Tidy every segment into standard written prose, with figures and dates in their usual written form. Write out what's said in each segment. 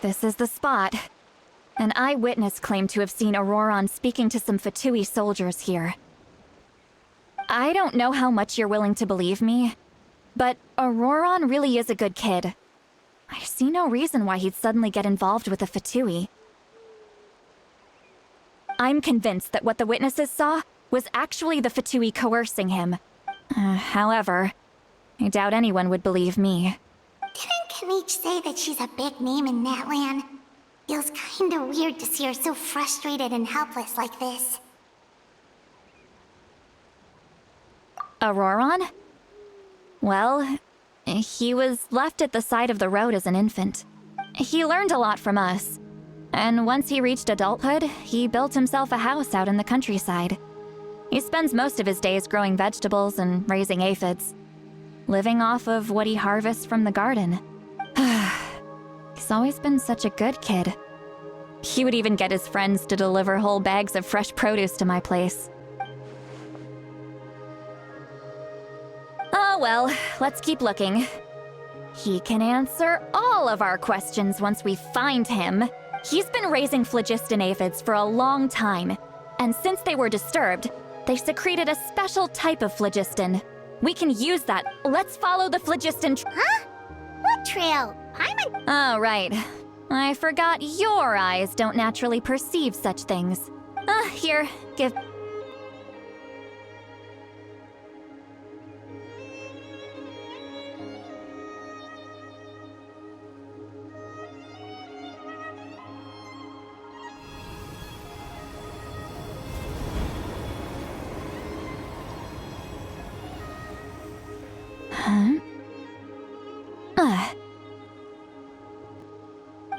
This is the spot. An eyewitness claimed to have seen Ororon speaking to some Fatui soldiers here. I don't know how much you're willing to believe me, but Ororon really is a good kid. I see no reason why he'd suddenly get involved with a Fatui. I'm convinced that what the witnesses saw was actually the Fatui coercing him. However, I doubt anyone would believe me. Didn't Kanich say that she's a big name in Natlan? Feels kinda weird to see her so frustrated and helpless like this. Ororon? Well, he was left at the side of the road as an infant. He learned a lot from us. And once he reached adulthood, he built himself a house out in the countryside. He spends most of his days growing vegetables and raising aphids, living off of what he harvests from the garden. He's always been such a good kid. He would even get his friends to deliver whole bags of fresh produce to my place. Oh well, let's keep looking. He can answer all of our questions once we find him. He's been raising phlogiston aphids for a long time, and since they were disturbed, they secreted a special type of phlogiston. We can use that. Let's follow the phlogiston Huh? What trail? Paimon? Oh, right. I forgot your eyes don't naturally perceive such things. Here, give...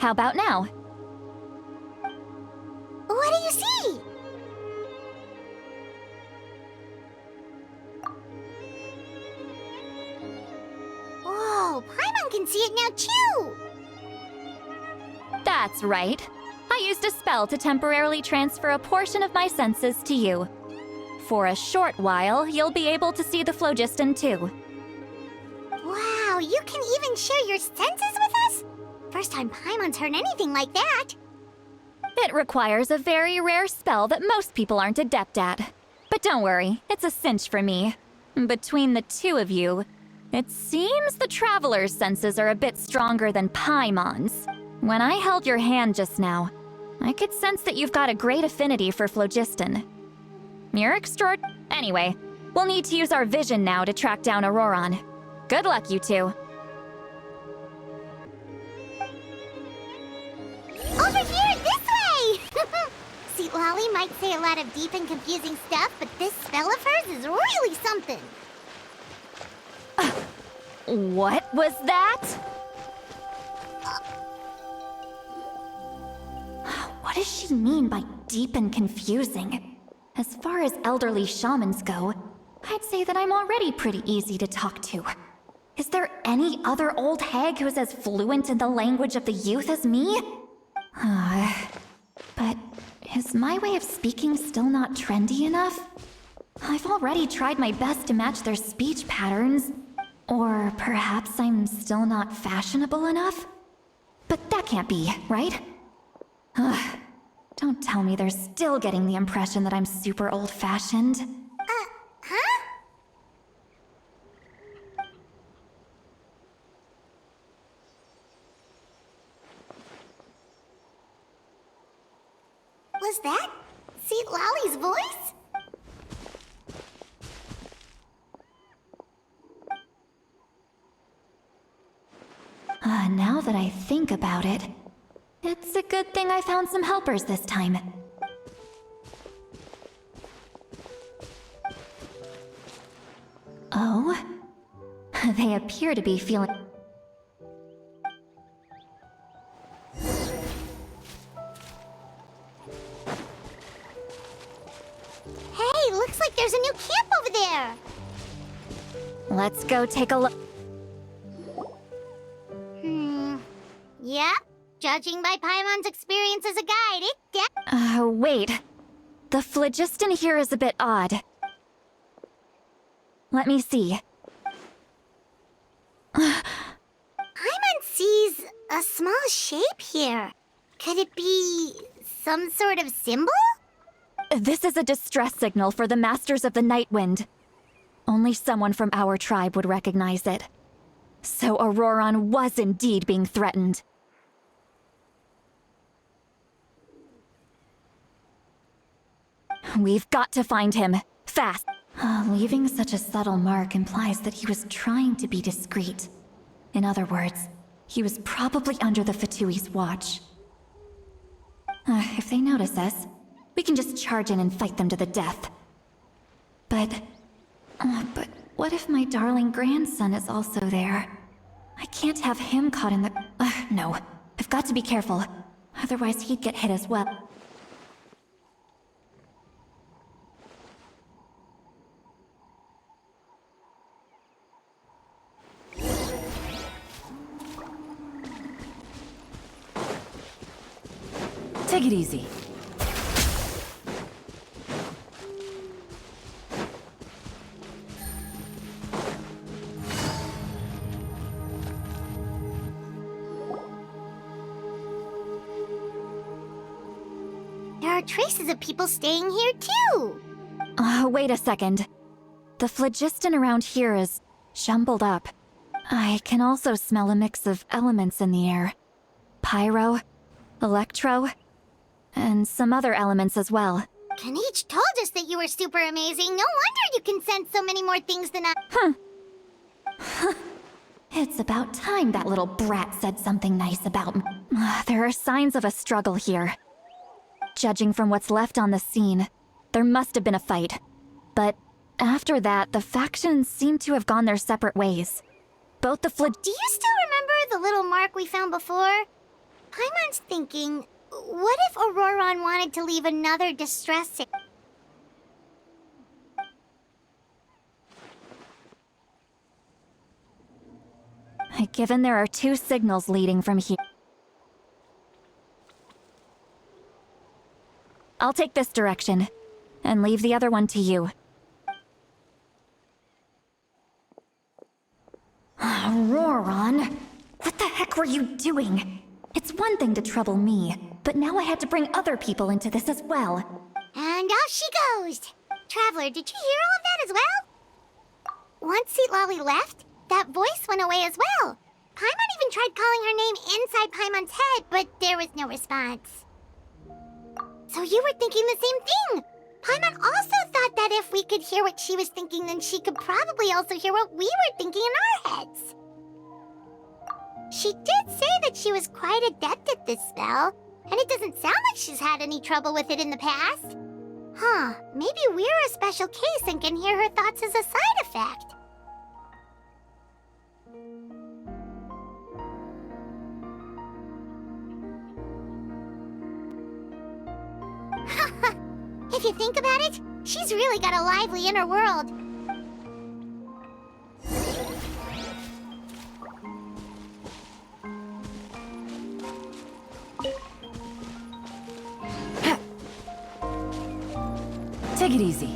How about now? What do you see? Whoa, Paimon can see it now too! That's right. I used a spell to temporarily transfer a portion of my senses to you. For a short while, you'll be able to see the phlogiston too. Wow, you can even share your senses with us? First time Paimon's heard anything like that. It requires a very rare spell that most people aren't adept at. But don't worry, it's a cinch for me. Between the two of you, it seems the Traveler's senses are a bit stronger than Paimon's. When I held your hand just now, I could sense that you've got a great affinity for phlogiston. You're Anyway, we'll need to use our vision now to track down Ororon. Good luck, you two. Over here, this way! See, Lolly might say a lot of deep and confusing stuff, but this spell of hers is really something. What was that? What does she mean by deep and confusing? As far as elderly shamans go, I'd say that I'm already pretty easy to talk to. Is there any other old hag who's as fluent in the language of the youth as me? But is my way of speaking still not trendy enough? I've already tried my best to match their speech patterns. Or perhaps I'm still not fashionable enough? But that can't be, right? Don't tell me they're still getting the impression that I'm super old-fashioned. Huh? Was that Seat Lolly's voice? Now that I think about it, it's a good thing I found some helpers this time. Oh? They appear to be feeling... Hey, looks like there's a new camp over there! Let's go take a look. Yep, judging by Paimon's experience as a guide, Wait. The phlogiston here is a bit odd. Let me see. Paimon sees a small shape here. Could it be some sort of symbol? This is a distress signal for the Masters of the Night Wind. Only someone from our tribe would recognize it. So Ororon was indeed being threatened. We've got to find him. Fast. Leaving such a subtle mark implies that he was trying to be discreet. In other words, he was probably under the Fatui's watch. If they notice us, we can just charge in and fight them to the death. But what if my darling grandson is also there? I can't have him caught in the... no. I've got to be careful. Otherwise he'd get hit as well. Take it easy. There are traces of people staying here too. Wait a second. The phlogiston around here is jumbled up. I can also smell a mix of elements in the air. Pyro, electro, and some other elements as well. Kaniche told us that you were super amazing. No wonder you can sense so many more things than us. It's about time that little brat said something nice about me. There are signs of a struggle here. Judging from what's left on the scene, there must have been a fight. But after that, the factions seem to have gone their separate ways. Both the Do you still remember the little mark we found before? Paimon's thinking, what if Ororon wanted to leave another distress signal? Given there are 2 signals leading from here. I'll take this direction, and leave the other one to you. Ororon! What the heck were you doing? It's one thing to trouble me, but now I had to bring other people into this as well. And off she goes! Traveler, did you hear all of that as well? Once Seatlolly left, that voice went away as well. Paimon even tried calling her name inside Paimon's head, but there was no response. So you were thinking the same thing! Paimon also thought that if we could hear what she was thinking, then she could probably also hear what we were thinking in our heads. She did say that she was quite adept at this spell, and it doesn't sound like she's had any trouble with it in the past. Huh, maybe we're a special case and can hear her thoughts as a side effect. If you think about it, she's really got a lively inner world. Take it easy.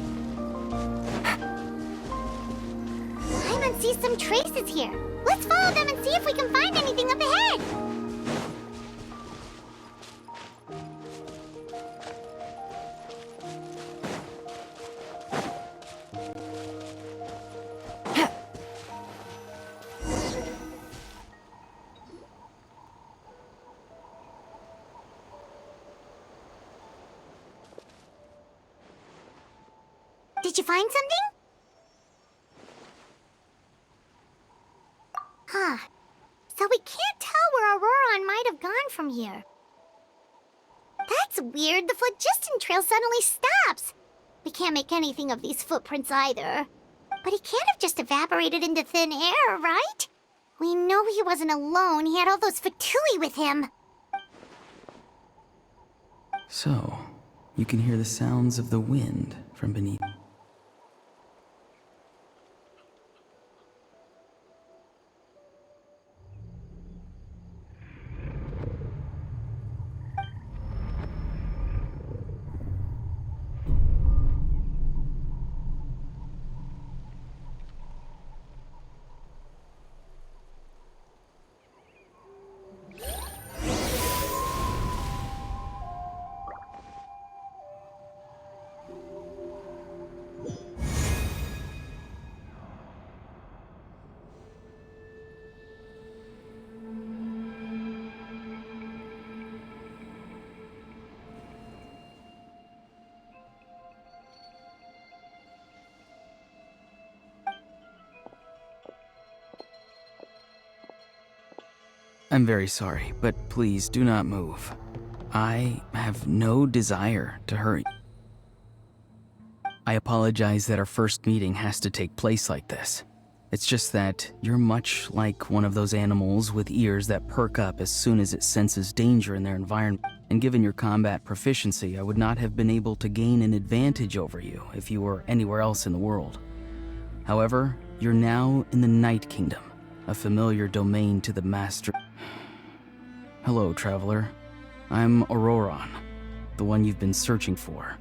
Paimon sees some traces here. Let's follow them and see if we can find anything up ahead. Did you find something? Huh. So we can't tell where Ororon might have gone from here. That's weird. The phlogiston trail suddenly stops. We can't make anything of these footprints either. But he can't have just evaporated into thin air, right? We know he wasn't alone. He had all those Fatui with him. So, you can hear the sounds of the wind from beneath. I'm very sorry, but please do not move. I have no desire to hurt you. I apologize that our first meeting has to take place like this. It's just that you're much like one of those animals with ears that perk up as soon as it senses danger in their environment. And given your combat proficiency, I would not have been able to gain an advantage over you if you were anywhere else in the world. However, you're now in the Night Kingdom, a familiar domain to the Master. Hello, traveler. I'm Ororon, the one you've been searching for.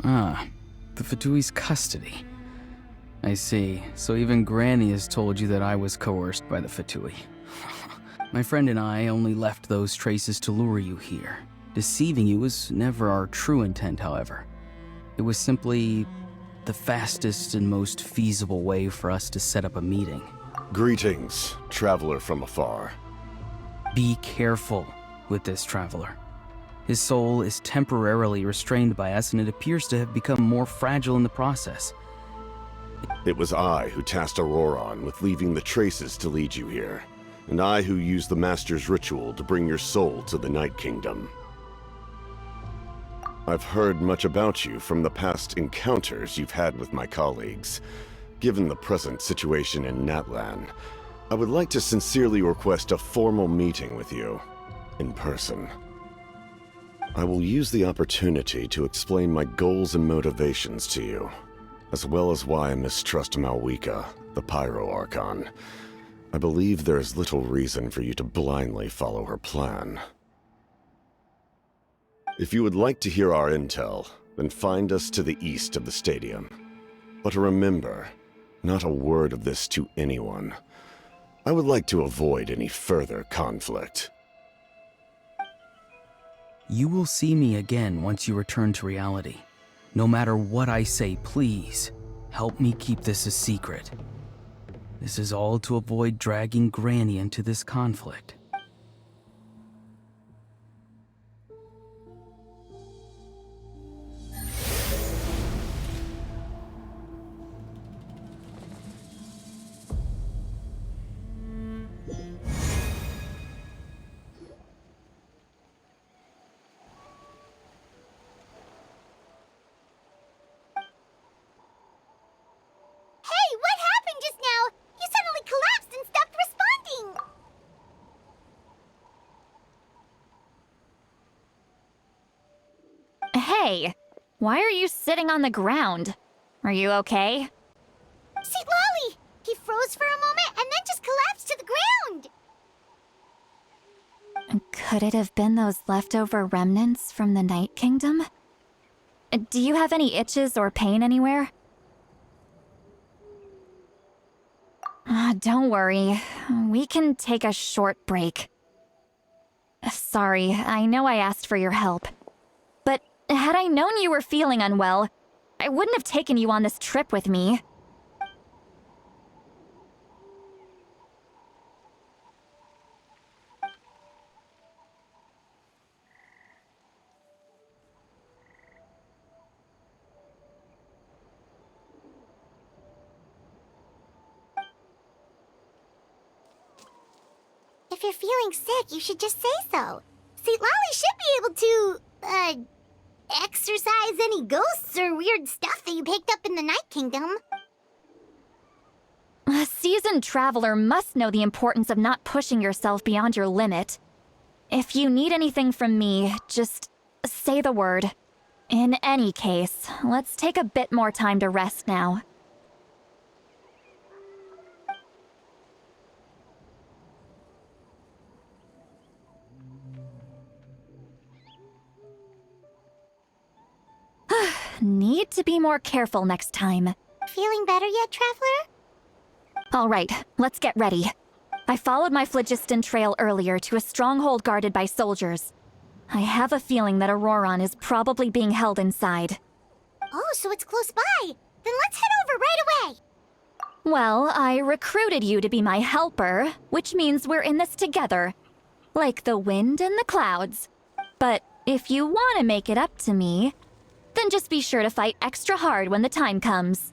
Ah, the Fatui's custody. I see. So even Granny has told you that I was coerced by the Fatui. My friend and I only left those traces to lure you here. Deceiving you was never our true intent, however. It was simply the fastest and most feasible way for us to set up a meeting. Greetings, traveler from afar. Be careful with this traveler. His soul is temporarily restrained by us, and it appears to have become more fragile in the process. It was I who tasked Ororon with leaving the traces to lead you here, and I who used the Master's ritual to bring your soul to the Night Kingdom. I've heard much about you from the past encounters you've had with my colleagues. Given the present situation in Natlan, I would like to sincerely request a formal meeting with you, in person. I will use the opportunity to explain my goals and motivations to you, as well as why I mistrust Malwika, the Pyro Archon. I believe there is little reason for you to blindly follow her plan. If you would like to hear our intel, then find us to the east of the stadium. But remember, not a word of this to anyone. I would like to avoid any further conflict. You will see me again once you return to reality. No matter what I say, please, help me keep this a secret. This is all to avoid dragging Granny into this conflict. Hey, what happened just now? You suddenly collapsed and stopped responding. Hey, why are you sitting on the ground? Are you okay? See, Lolly! He froze for a moment and then just collapsed to the ground! Could it have been those leftover remnants from the Night Kingdom? Do you have any itches or pain anywhere? Don't worry. We can take a short break. Sorry, I know I asked for your help. But had I known you were feeling unwell, I wouldn't have taken you on this trip with me. If you're feeling sick, you should just say so. See, Lolly should be able to, exorcise any ghosts or weird stuff that you picked up in the Night Kingdom. A seasoned traveler must know the importance of not pushing yourself beyond your limit. If you need anything from me, just say the word. In any case, let's take a bit more time to rest now. Need to be more careful next time. Feeling better yet, Traveler? All right, let's get ready. I followed my phlogiston trail earlier to a stronghold guarded by soldiers. I have a feeling that Ororon is probably being held inside. Oh, so it's close by. Then let's head over right away. Well, I recruited you to be my helper, which means we're in this together. Like the wind and the clouds. But if you want to make it up to me, then just be sure to fight extra hard when the time comes.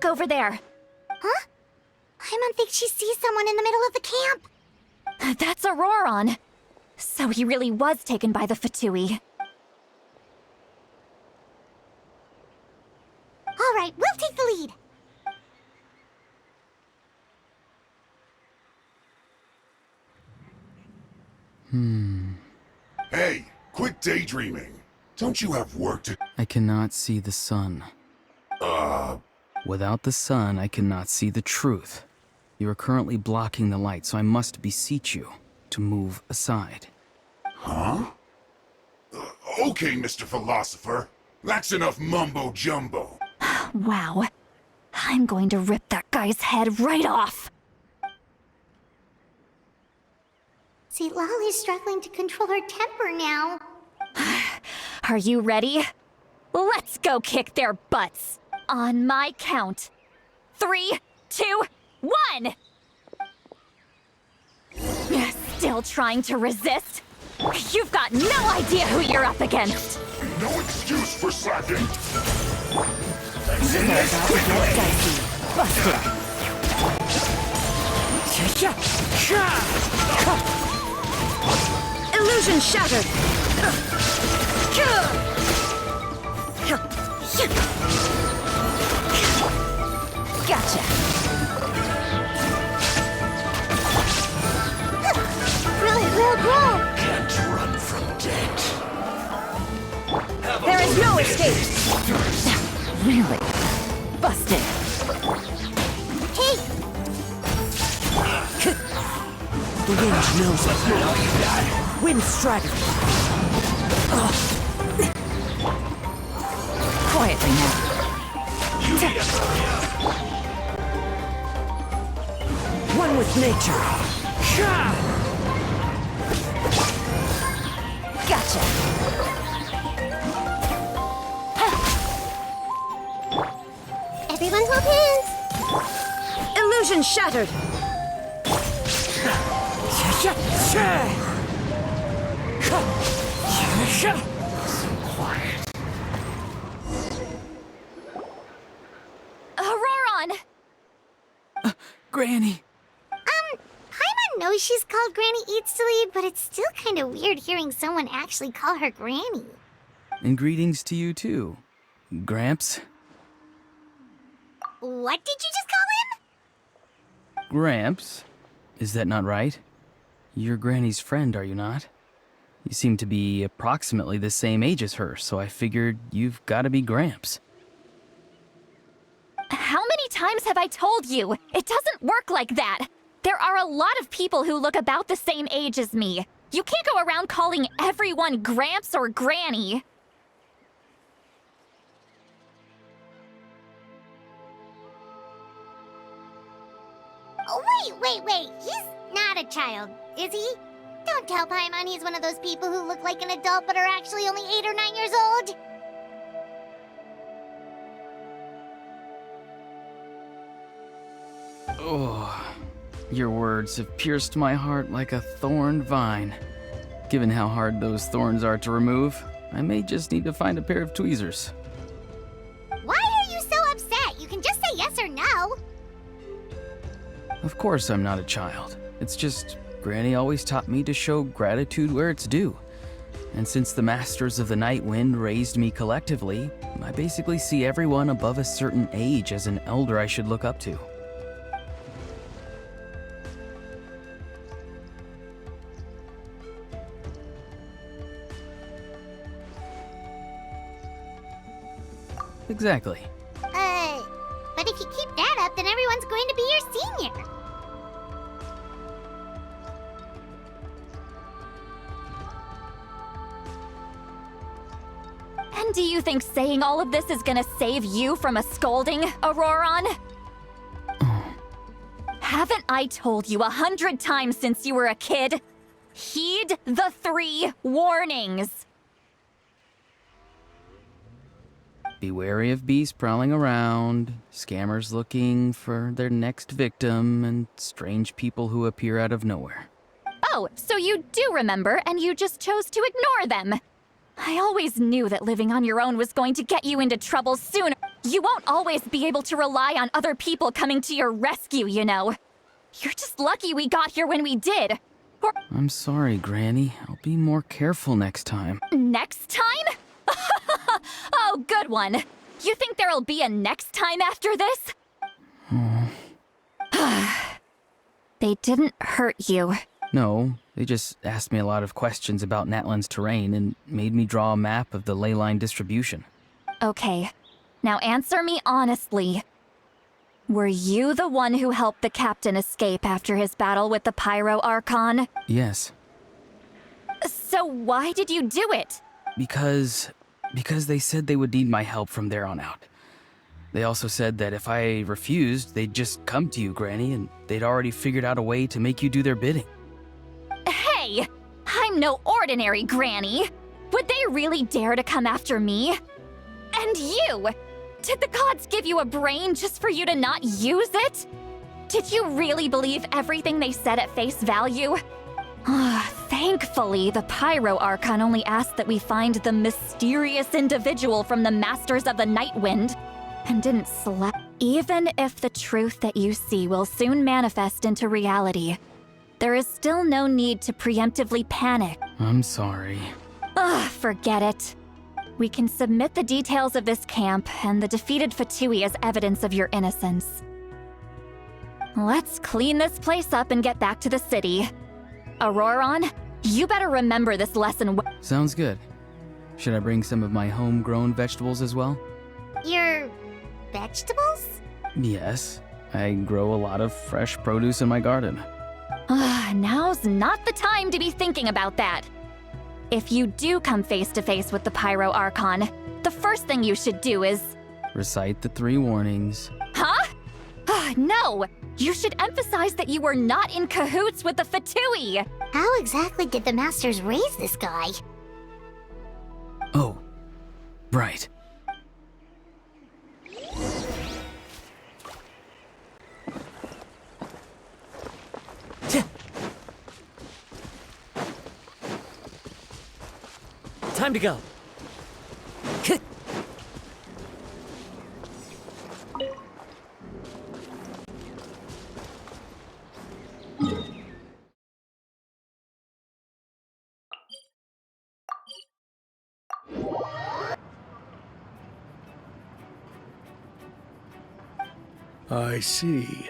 Look over there. Huh? Paimon thinks she sees someone in the middle of the camp. That's Ororon. So he really was taken by the Fatui. All right, we'll take the lead. Hey, quit daydreaming. Don't you have work to... I cannot see the sun. Without the sun, I cannot see the truth. You are currently blocking the light, so I must beseech you to move aside. Huh? Okay, Mr. Philosopher. That's enough mumbo-jumbo. Wow. I'm going to rip that guy's head right off. See, Lolly's struggling to control her temper now. Are you ready? Let's go kick their butts. On my count. 3, 2, 1! Still trying to resist? You've got no idea who you're up against. No excuse for slacking. Illusion shattered! Gotcha! Real cool. Can't run from death. There is no escape! Really? Busted! Hey, The wind knows us. Wind strider! Quietly now. One with nature. Gotcha. everyone hold hands. Illusion shattered. Ororon! Granny! Paimon knows she's called Granny Eats to Lead, but it's still kind of weird hearing someone actually call her Granny. And greetings to you too, Gramps. What did you just call him? Gramps? Is that not right? You're Granny's friend, are you not? You seem to be approximately the same age as her, so I figured you've got to be Gramps. How many times have I told you? It doesn't work like that. There are a lot of people who look about the same age as me. You can't go around calling everyone Gramps or Granny. Oh, wait. He's not a child, is he? Don't tell Paimon he's one of those people who look like an adult but are actually only 8 or 9 years old. Oh, your words have pierced my heart like a thorned vine. Given how hard those thorns are to remove, I may just need to find a pair of tweezers. Why are you so upset? You can just say yes or no. Of course I'm not a child. It's just Granny always taught me to show gratitude where it's due. And since the Masters of the Night Wind raised me collectively, I basically see everyone above a certain age as an elder I should look up to. Exactly. But if you keep that up, then everyone's going to be your senior. And do you think saying all of this is gonna save you from a scolding, Ororon? Haven't I told you 100 times since you were a kid? Heed the 3 warnings. Be wary of beasts prowling around, scammers looking for their next victim, and strange people who appear out of nowhere. Oh, so you do remember, and you just chose to ignore them. I always knew that living on your own was going to get you into trouble sooner. You won't always be able to rely on other people coming to your rescue, you know. You're just lucky we got here when we did. Or I'm sorry, Granny. I'll be more careful next time. next time? Oh, good one. You think there'll be a next time after this? They didn't hurt you. No, they just asked me a lot of questions about Natlan's terrain and made me draw a map of the ley line distribution. Okay, now answer me honestly. Were you the one who helped the captain escape after his battle with the Pyro Archon? Yes, So why did you do it? because they said they would need my help from there on out. They also said that if I refused, they'd just come to you, Granny, and they'd already figured out a way to make you do their bidding. Hey, I'm no ordinary Granny. Would they really dare to come after me? And you! Did the gods give you a brain just for you to not use it? Did you really believe everything they said at face value? Thankfully, the Pyro Archon only asked that we find the mysterious individual from the Masters of the Night Wind, and didn't select. Even if the truth that you see will soon manifest into reality, there is still no need to preemptively panic. I'm sorry. Forget it. We can submit the details of this camp and the defeated Fatui as evidence of your innocence. Let's clean this place up and get back to the city. Ororon, you better remember this lesson. Sounds good. Should I bring some of my homegrown vegetables as well? Your vegetables? Yes, I grow a lot of fresh produce in my garden. Now's not the time to be thinking about that. If you do come face to face with the Pyro Archon, the first thing you should do is... Recite the 3 warnings. Huh? No! You should emphasize that you were not in cahoots with the Fatui! How exactly did the Masters raise this guy? Oh, right. Time to go. I see.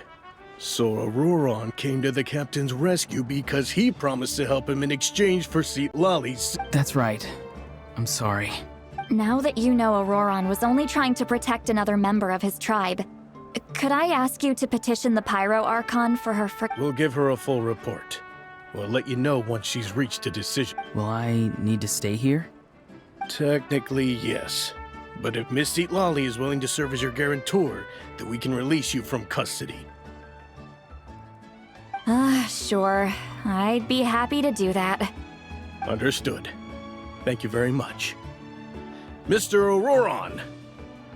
So Ororon came to the captain's rescue because he promised to help him in exchange for Seat Lolly's. That's right. I'm sorry. Now that you know Ororon was only trying to protect another member of his tribe, could I ask you to petition the Pyro Archon for her We'll give her a full report. We'll let you know once she's reached a decision. Will I need to stay here? Technically, yes. But if Miss Seat Lolly is willing to serve as your guarantor, then we can release you from custody. Sure. I'd be happy to do that. Understood. Thank you very much. Mr. Ororon,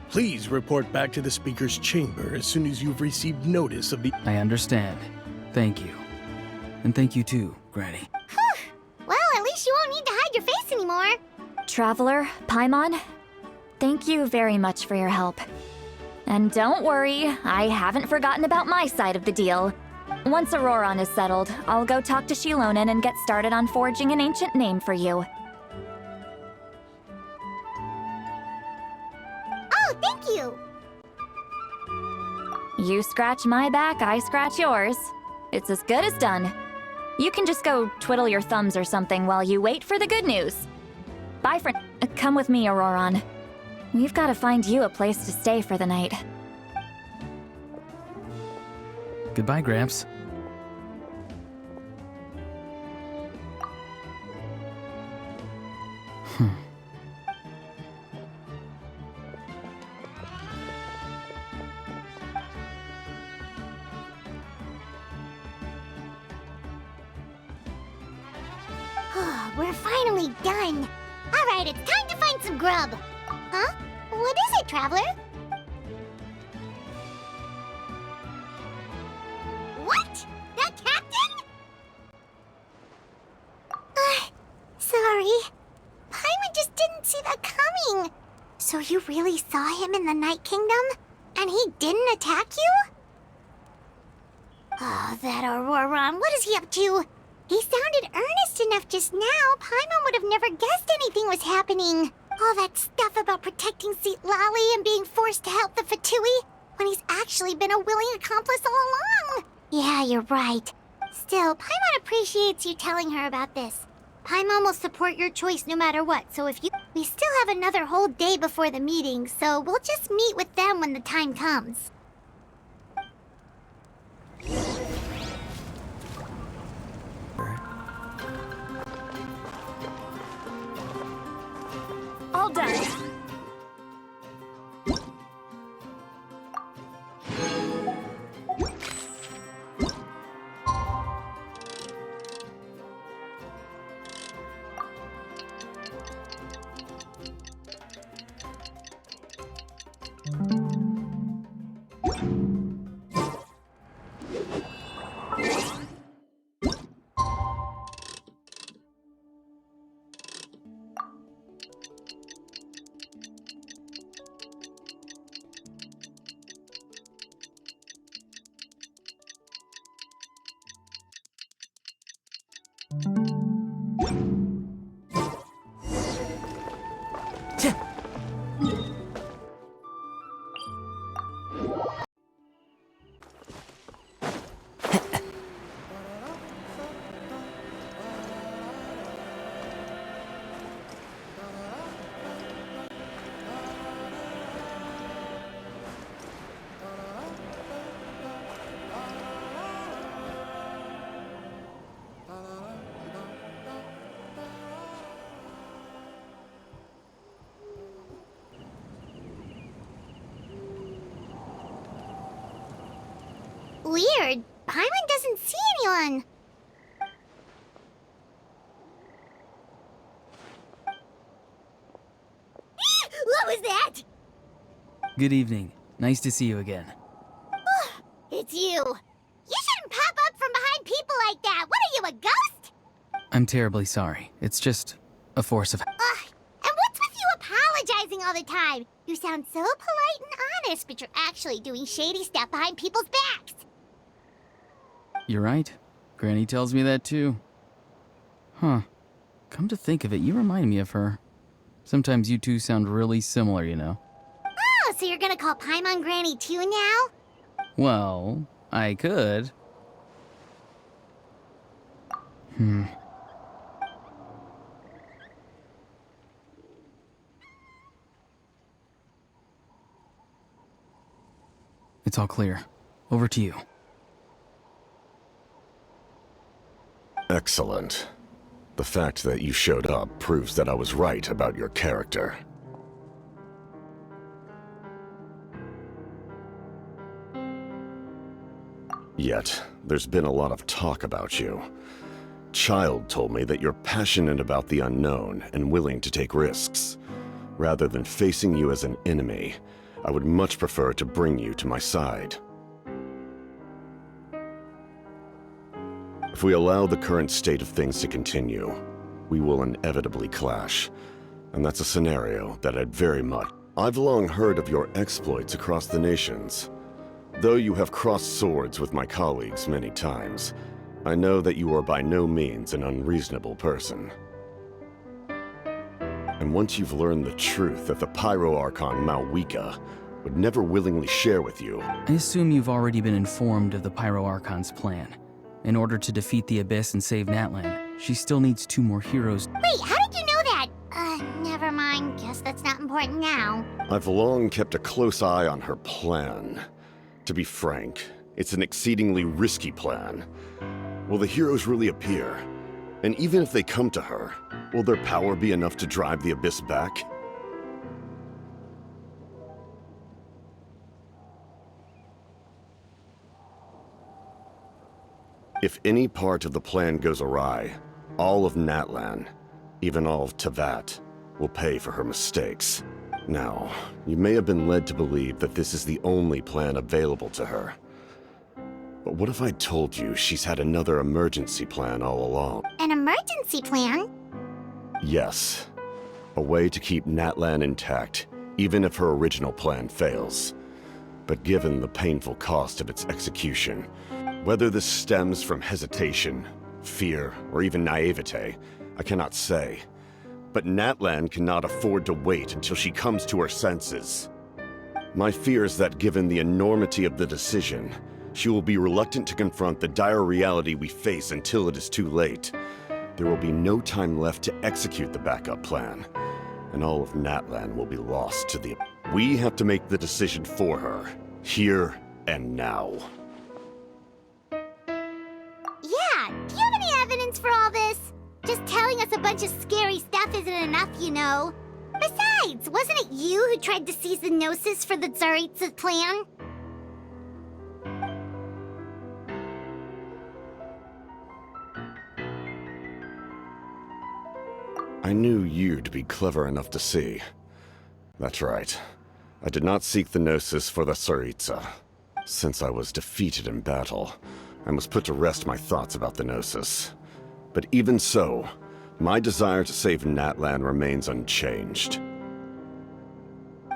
please report back to the Speaker's chamber as soon as you've received notice of the... I understand. Thank you. And thank you too, Granny. Well, at least you won't need to hide your face anymore. Traveler, Paimon, thank you very much for your help. And don't worry, I haven't forgotten about my side of the deal. Once Ororon is settled, I'll go talk to Shilonen and get started on forging an ancient name for you. Oh, thank you. You scratch my back, I scratch yours. It's as good as done. You can just go twiddle your thumbs or something while you wait for the good news. Bye, friend. Come with me, Ororon. We've got to find you a place to stay for the night. Goodbye, Gramps. We're finally done. All right, it's time to find some grub. Huh? What is it, Traveler? What? The captain? Sorry. Paimon just didn't see that coming. So you really saw him in the Night Kingdom? And he didn't attack you? Oh, that Ororon, what is he up to? He sounded earnest enough just now. Paimon would have never guessed anything was happening. All that stuff about protecting Seat Lolly and being forced to help the Fatui, when he's actually been a willing accomplice all along. Yeah, you're right. Still, Paimon appreciates you telling her about this. Paimon will support your choice no matter what, so if you... We still have another whole day before the meeting, so we'll just meet with them when the time comes. All done. Weird. Paimon doesn't see anyone. What was that? Good evening. Nice to see you again. It's you. You shouldn't pop up from behind people like that. What are you, a ghost? I'm terribly sorry. It's just a force of... And what's with you apologizing all the time? You sound so polite and honest, but you're actually doing shady stuff behind people's backs. You're right. Granny tells me that too. Huh. Come to think of it, you remind me of her. Sometimes you two sound really similar, you know. Oh, so you're gonna call Paimon Granny too now? Well, I could. It's all clear. Over to you. Excellent. The fact that you showed up proves that I was right about your character. Yet, there's been a lot of talk about you. Child told me that you're passionate about the unknown and willing to take risks. Rather than facing you as an enemy, I would much prefer to bring you to my side. If we allow the current state of things to continue, we will inevitably clash. And that's a scenario that I'd very much... I've long heard of your exploits across the nations. Though you have crossed swords with my colleagues many times, I know that you are by no means an unreasonable person. And once you've learned the truth that the Pyro Archon Malwika would never willingly share with you... I assume you've already been informed of the Pyro Archon's plan. In order to defeat the Abyss and save Natlan, she still needs 2 more heroes. Wait, how did you know that? Never mind. Guess that's not important now. I've long kept a close eye on her plan. To be frank, it's an exceedingly risky plan. Will the heroes really appear? And even if they come to her, will their power be enough to drive the Abyss back? If any part of the plan goes awry, all of Natlan, even all of Tevat, will pay for her mistakes. Now, you may have been led to believe that this is the only plan available to her. But what if I told you she's had another emergency plan all along? An emergency plan? Yes. A way to keep Natlan intact, even if her original plan fails. But given the painful cost of its execution, whether this stems from hesitation, fear, or even naivete, I cannot say. But Natlan cannot afford to wait until she comes to her senses. My fear is that given the enormity of the decision, she will be reluctant to confront the dire reality we face until it is too late. There will be no time left to execute the backup plan, and all of Natlan will be lost to the... We have to make the decision for her, here and now. Yeah, do you have any evidence for all this? Just telling us a bunch of scary stuff isn't enough, you know. Besides, wasn't it you who tried to seize the Gnosis for the Tsaritsa's plan? I knew you to be clever enough to see. That's right. I did not seek the Gnosis for the Tsaritsa. Since I was defeated in battle, I must put to rest my thoughts about the Gnosis. But even so, my desire to save Natlan remains unchanged.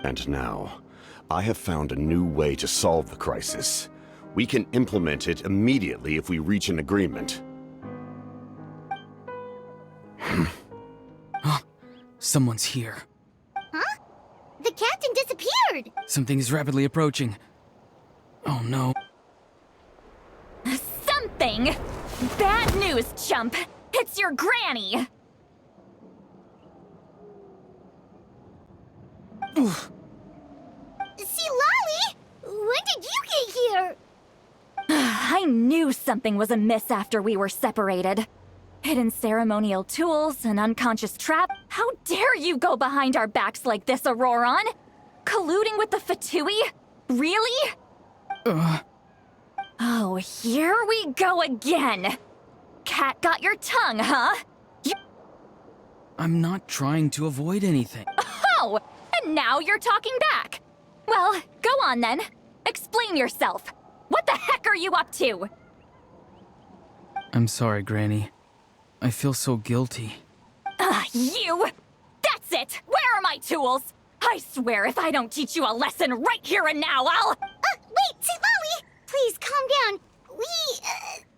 And now, I have found a new way to solve the crisis. We can implement it immediately if we reach an agreement. Someone's here. Huh? The captain disappeared! Something is rapidly approaching. Oh no. Something? Bad news, chump! It's your granny! See, Lolly? When did you get here? I knew something was amiss after we were separated. Hidden ceremonial tools, an unconscious trap. How dare you go behind our backs like this, Ororon? Colluding with the Fatui? Really? Oh, here we go again. Cat got your tongue, huh? I'm not trying to avoid anything. Oh, and now you're talking back. Well, go on then. Explain yourself. What the heck are you up to? I'm sorry, Granny. I feel so guilty. You! That's it! Where are my tools? I swear if I don't teach you a lesson right here and now, I'll... Wait, see, Lolly! Please, calm down. We,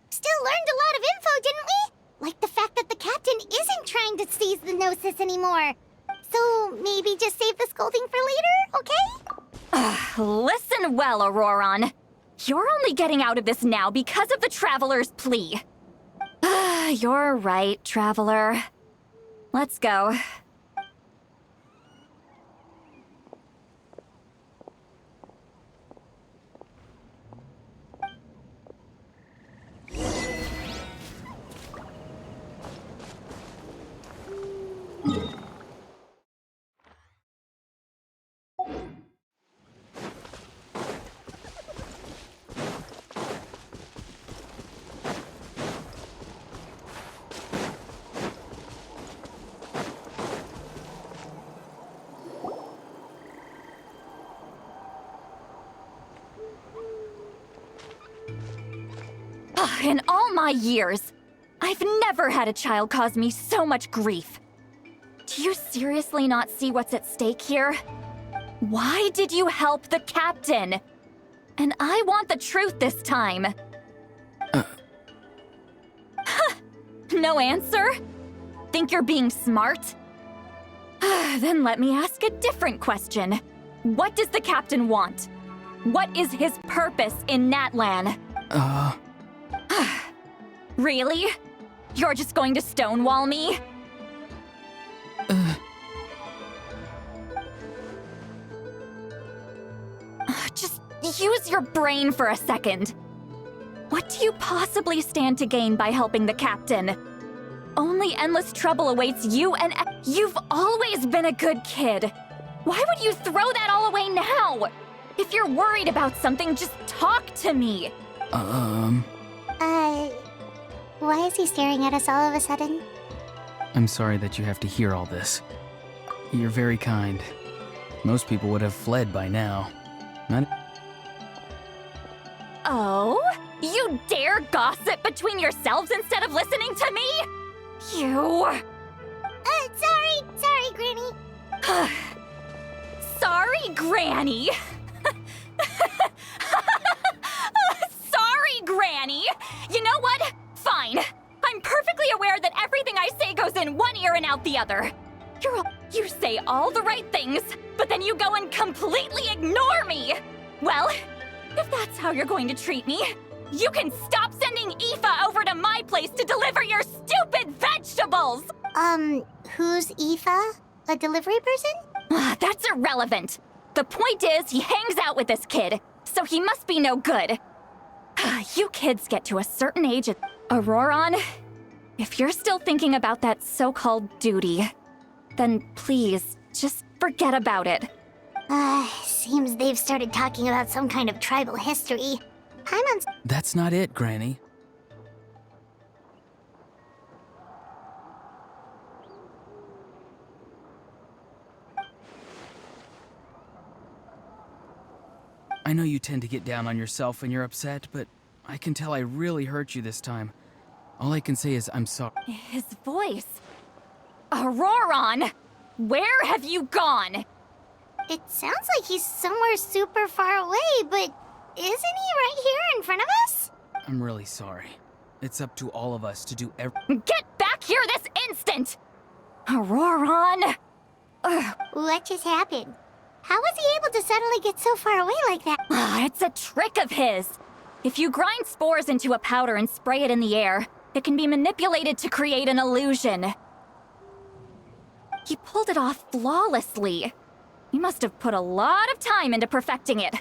still learned a lot of info, didn't we? Like the fact that the captain isn't trying to seize the Gnosis anymore. So, maybe just save the scolding for later, okay? Listen well, Ororon. You're only getting out of this now because of the Traveler's plea. You're right, Traveler. Let's go. In all my years, I've never had a child cause me so much grief. Do you seriously not see what's at stake here? Why did you help the captain? And I want the truth this time. No answer? Think you're being smart? Then let me ask a different question. What does the captain want? What is his purpose in Natlan? Really? You're just going to stonewall me? Just use your brain for a second. What do you possibly stand to gain by helping the captain? Only endless trouble awaits you, and you've always been a good kid. Why would you throw that all away now? If you're worried about something, just talk to me. Why is he staring at us all of a sudden? I'm sorry that you have to hear all this. You're very kind. Most people would have fled by now. Not... Oh? You dare gossip between yourselves instead of listening to me? You... Sorry, Granny. Sorry? Sorry, Granny! Sorry, Granny! You know what? Fine. I'm perfectly aware that everything I say goes in one ear and out the other. You say all the right things, but then you go and completely ignore me! Well, if that's how you're going to treat me, you can stop sending Aoife over to my place to deliver your stupid vegetables! Who's Aoife? A delivery person? That's irrelevant. The point is, he hangs out with this kid, so he must be no good. You kids get to a certain age at Ororon. If you're still thinking about that so-called duty, then please, just forget about it. Seems they've started talking about some kind of tribal history. Paimon's... That's not it, Granny. I know you tend to get down on yourself when you're upset, but I can tell I really hurt you this time. All I can say is I'm sorry. His voice. Ororon! Where have you gone? It sounds like he's somewhere super far away, but isn't he right here in front of us? I'm really sorry. It's up to all of us to do Get back here this instant! Ororon! What just happened? How was he able to suddenly get so far away like that? It's a trick of his. If you grind spores into a powder and spray it in the air, it can be manipulated to create an illusion. He pulled it off flawlessly. He must have put a lot of time into perfecting it.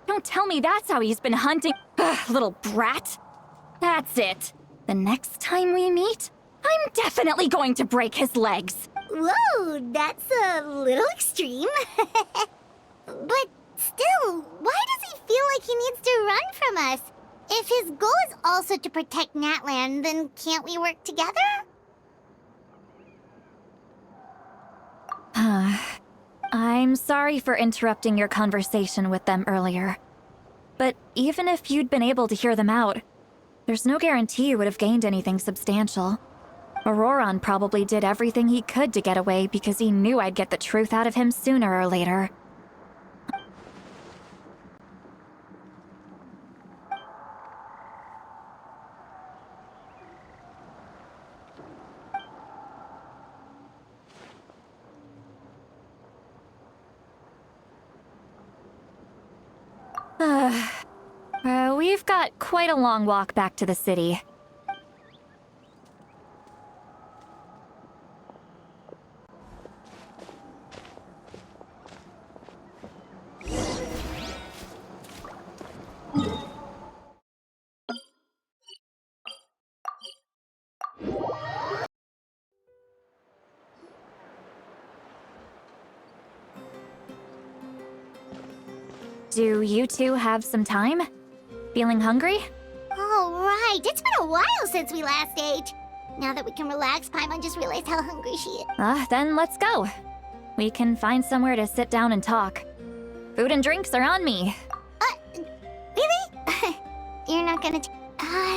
Don't tell me that's how he's been hunting. Little brat. That's it. The next time we meet, I'm definitely going to break his legs. Whoa, that's a little extreme. But still, why does he feel like he needs to run from us? If his goal is also to protect Natlan, then can't we work together? I'm sorry for interrupting your conversation with them earlier. But even if you'd been able to hear them out, there's no guarantee you would have gained anything substantial. Ororon probably did everything he could to get away because he knew I'd get the truth out of him sooner or later. We've got quite a long walk back to the city. Do you two have some time? Feeling hungry? Oh, right. It's been a while since we last ate. Now that we can relax, Paimon just realized how hungry she is. Then let's go. We can find somewhere to sit down and talk. Food and drinks are on me. Really? You're not gonna...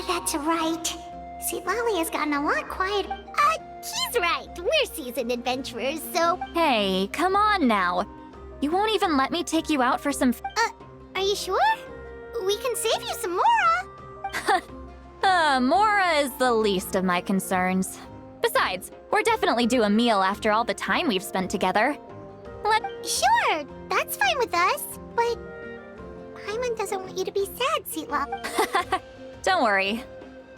that's right. See, Lolly has gotten a lot quieter. He's right. We're seasoned adventurers, so... Hey, come on now. You won't even let me take you out for some are you sure? We can save you some Mora. Mora is the least of my concerns. Besides, we're definitely due a meal after all the time we've spent together. Sure, that's fine with us, but... Paimon doesn't want you to be sad, Seatla. Don't worry.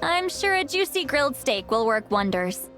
I'm sure a juicy grilled steak will work wonders.